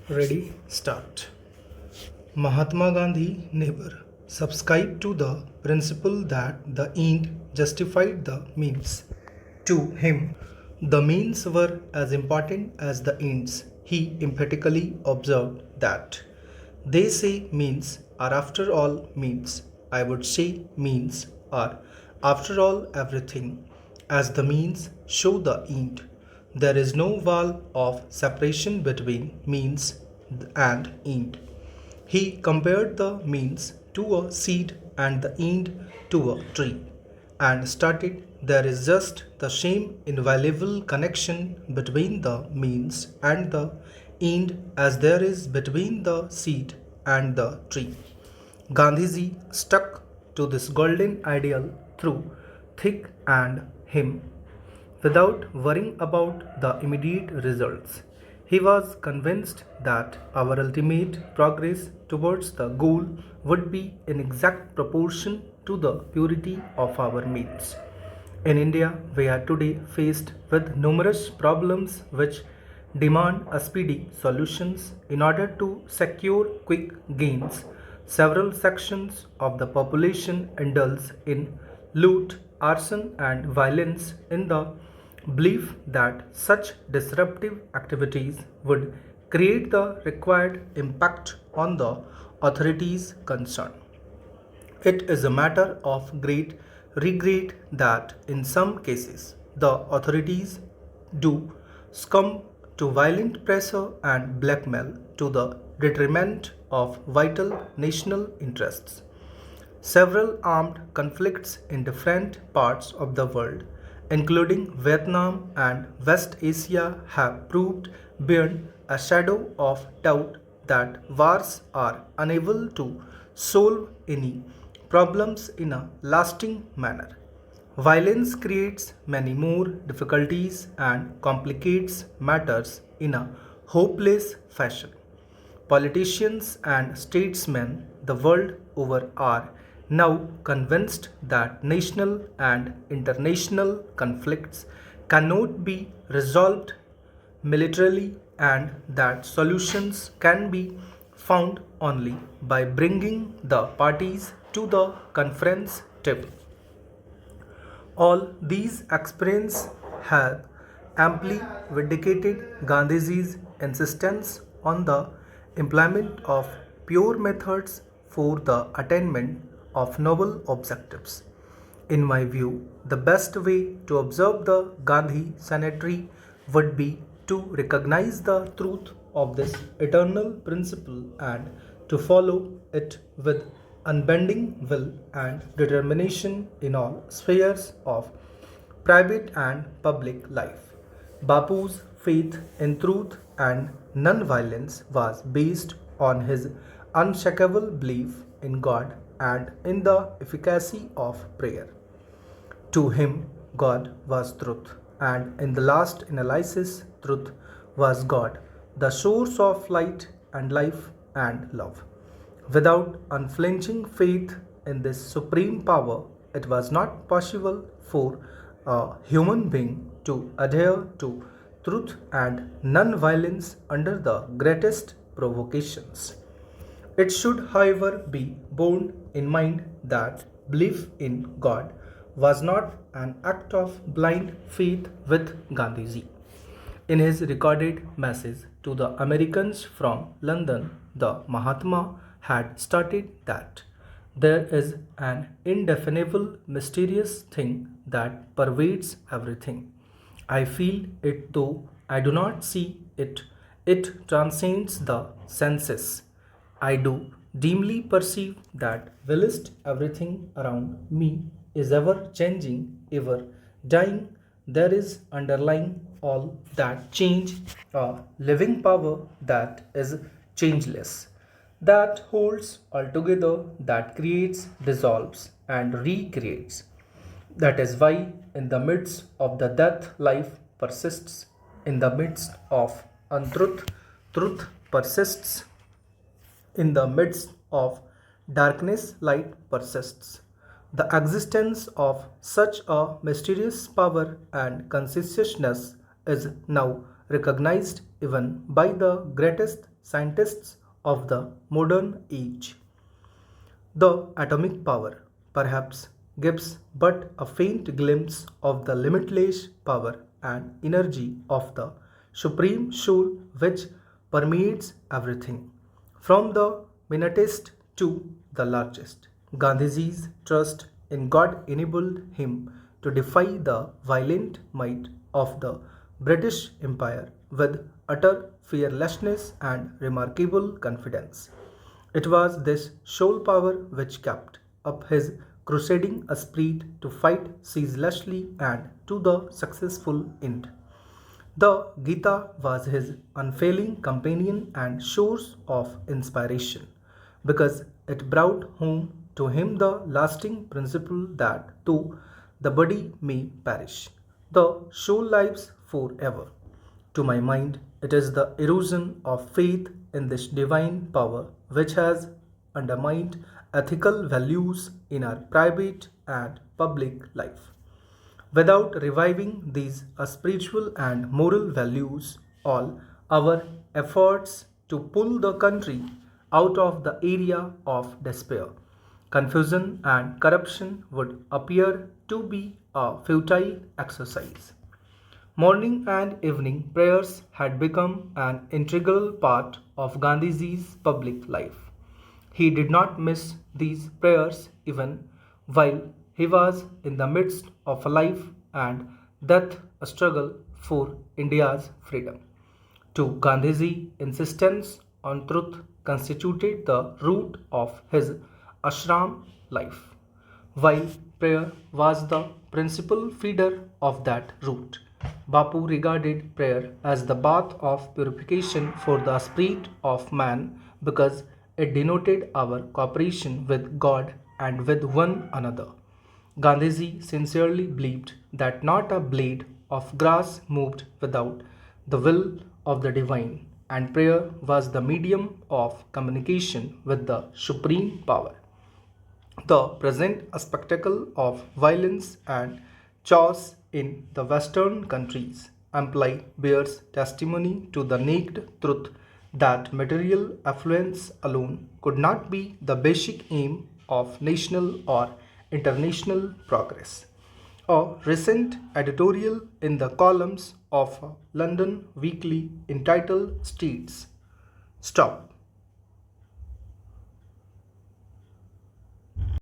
Ready, start. Mahatma Gandhi never subscribed to the principle that the end justified the means. To him, the means were as important as the ends. He emphatically observed that they say means are after all means. I would say means are after all everything, as the means show the end. There is no wall of separation between means and end. He compared the means to a seed and the end to a tree and stated there is just the same inviolable connection between the means and the end as there is between the seed and the tree. Gandhiji stuck to this golden ideal through thick and thin without worrying about the immediate results. He was convinced that our ultimate progress towards the goal would be in exact proportion to the purity of our means. In India, we are today faced with numerous problems which demand a speedy solutions in order to secure quick gains. Several sections of the population indulge in loot, arson, and violence in the belief that such disruptive activities would create the required impact on the authorities concerned. It is a matter of great regret that in some cases the authorities do succumb to violent pressure and blackmail to the detriment of vital national interests. Several armed conflicts in different parts of the world, including Vietnam and West Asia, have proved beyond a shadow of doubt that wars are unable to solve any problems in a lasting manner. Violence creates many more difficulties and complicates matters in a hopeless fashion. Politicians and statesmen the world over are now convinced that national and international conflicts cannot be resolved militarily and that solutions can be found only by bringing the parties to the conference table. All these experiences have amply vindicated Gandhiji's insistence on the employment of pure methods for the attainment of noble objectives. In my view, the best way to observe the Gandhi Sanitary would be to recognize the truth of this eternal principle and to follow it with unbending will and determination in all spheres of private and public life. Bapu's faith in truth and non-violence was based on his unshakable belief in God and in the efficacy of prayer. To him, God was truth, and in the last analysis, truth was God, the source of light and life and love. Without unflinching faith in this supreme power, it was not possible for a human being to adhere to truth and non violence under the greatest provocations. It should, however, be borne in mind that belief in God was not an act of blind faith with Gandhiji. In his recorded message to the Americans from London, the Mahatma had stated that there is an indefinable, mysterious thing that pervades everything. I feel it though I do not see it. It transcends the senses. I do dimly perceive that whilst everything around me is ever changing, ever dying, there is underlying all that change a living power that is changeless, that holds altogether, that creates, dissolves, and recreates. That is why, in the midst of the death, life persists. In the midst of untruth, truth persists. In the midst of darkness, light persists. The existence of such a mysterious power and consciousness is now recognized even by the greatest scientists of the modern age. The atomic power perhaps gives but a faint glimpse of the limitless power and energy of the supreme soul which permeates everything, from the minutest to the largest. Gandhiji's trust in God enabled him to defy the violent might of the British Empire with utter fearlessness and remarkable confidence. It was this soul power which kept up his crusading spirit to fight ceaselessly and to the successful end. The Gita was his unfailing companion and source of inspiration because it brought home to him the lasting principle that though the body may perish, the soul lives forever. To my mind, it is the erosion of faith in this divine power which has undermined ethical values in our private and public life. Without reviving these spiritual and moral values, all our efforts to pull the country out of the area of despair, confusion, and corruption would appear to be a futile exercise. Morning and evening prayers had become an integral part of Gandhiji's public life. He did not miss these prayers even while he was in the midst of a life and death struggle for India's freedom. To Gandhiji, insistence on truth constituted the root of his ashram life, while prayer was the principal feeder of that root. Bapu regarded prayer as the bath of purification for the spirit of man because it denoted our cooperation with God and with one another. Gandhiji sincerely believed that not a blade of grass moved without the will of the divine, and prayer was the medium of communication with the supreme power. The present spectacle of violence and chaos in the Western countries amply bears testimony to the naked truth that material affluence alone could not be the basic aim of national or international progress. A recent editorial in the columns of a London weekly entitled States Stop